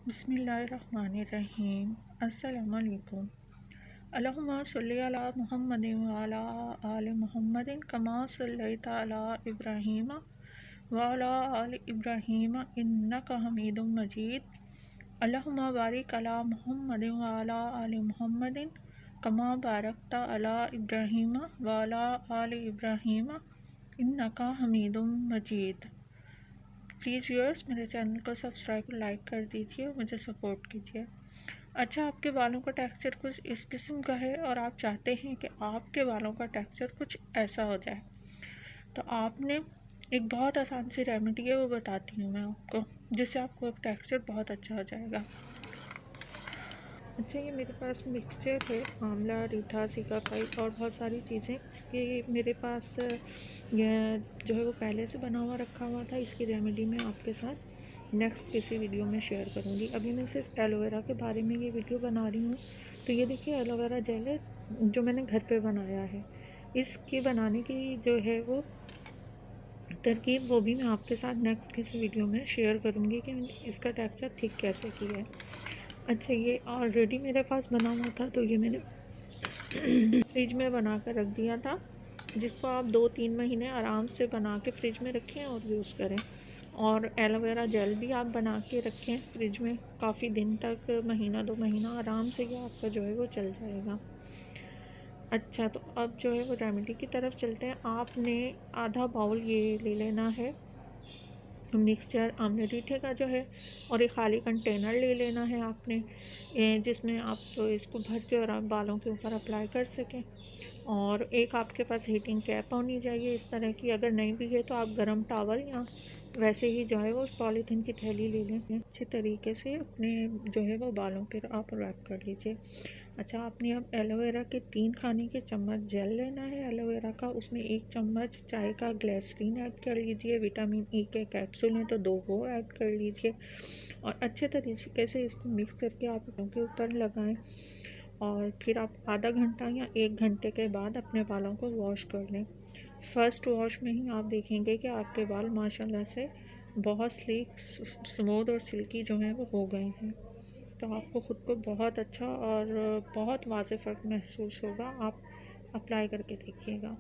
बिस्मिल्लाहिर्रहमानिर्रहीम। अस्सलामुअलैकुम। अल्लाहुम्मा सल्लि अला मुहम्मदिन व अला आलि मुहम्मदिन कमा सल्लैता अला इब्राहीम व अला आलि इब्राहीम इन्नका हमीदुम मजीद। अल्लाहुम्मा बारिक अला मुहम्मदिन व अला आलि मुहम्मदिन कमा बारकता अला इब्राहीम व अला आलि इब्राहीम इन्नका हमीदुम मजीद। प्लीज़ व्यूअर्स, मेरे चैनल को सब्सक्राइब और लाइक कर दीजिए, मुझे सपोर्ट कीजिए। अच्छा, आपके बालों का टेक्सचर कुछ इस किस्म का है और आप चाहते हैं कि आपके बालों का टेक्सचर कुछ ऐसा हो जाए, तो आपने एक बहुत आसान सी रेमेडी है, वो बताती हूँ मैं आपको, जिससे आपको एक टेक्सचर बहुत अच्छा हो जाएगा। अच्छा, ये मेरे पास मिक्सचर है, आंवला, रीठा, सीकाकाई और बहुत सारी चीज़ें। इसके मेरे पास जो है वो पहले से बना हुआ रखा हुआ था। इसकी रेमेडी मैं आपके साथ नेक्स्ट किसी वीडियो में शेयर करूँगी। अभी मैं सिर्फ एलोवेरा के बारे में ये वीडियो बना रही हूँ। तो ये देखिए, एलोवेरा जेल है जो मैंने घर पे बनाया है। इसके बनाने की जो है वो तरकीब, वो भी मैं आपके साथ नेक्स्ट किसी वीडियो में शेयर करूँगी कि इसका टेक्सचर ठीक कैसे किया है। अच्छा, ये ऑलरेडी मेरे पास बना हुआ था, तो ये मैंने फ्रिज में बना कर रख दिया था, जिसको आप 2-3 महीने आराम से बना के फ्रिज में रखें और यूज़ करें। और एलोवेरा जेल भी आप बना के रखें फ्रिज में काफ़ी दिन तक, महीना 2 महीना आराम से, ये आपका जो है वो चल जाएगा। अच्छा, तो अब जो है वो रेमेडी की तरफ चलते हैं। आपने आधा बाउल ये ले लेना है मिक्सचर आमले रीठे का जो है, और एक खाली कंटेनर ले लेना है आपने, जिसमें आप इसको भर के और आप बालों के ऊपर अप्लाई कर सकें। और एक आपके पास हीटिंग कैप होनी चाहिए इस तरह की। अगर नहीं भी है तो आप गरम टावल या वैसे ही जो है वो पॉलीथीन की थैली ले लें, अच्छे तरीके से अपने जो है वो बालों पर आप रैप कर लीजिए। अच्छा, आपने अब एलोवेरा के 3 खाने के चम्मच जेल लेना है एलोवेरा का। उसमें 1 चम्मच चाय का ग्लिसरीन ऐड कर लीजिए। विटामिन ई के कैप्सूल हैं तो 2 वो ऐड कर लीजिए, और अच्छे तरीके से इसको मिक्स करके आप बालों के ऊपर लगाएं। और फिर आप आधा घंटा या 1 घंटे के बाद अपने बालों को वॉश कर लें। फर्स्ट वॉश में ही आप देखेंगे कि आपके बाल माशाल्लाह से बहुत स्लीक, स्मूथ और सिल्की जो हैं वो हो गए हैं। तो आपको ख़ुद को बहुत अच्छा और बहुत वाज़ेह फ़र्क महसूस होगा। आप अप्लाई करके देखिएगा।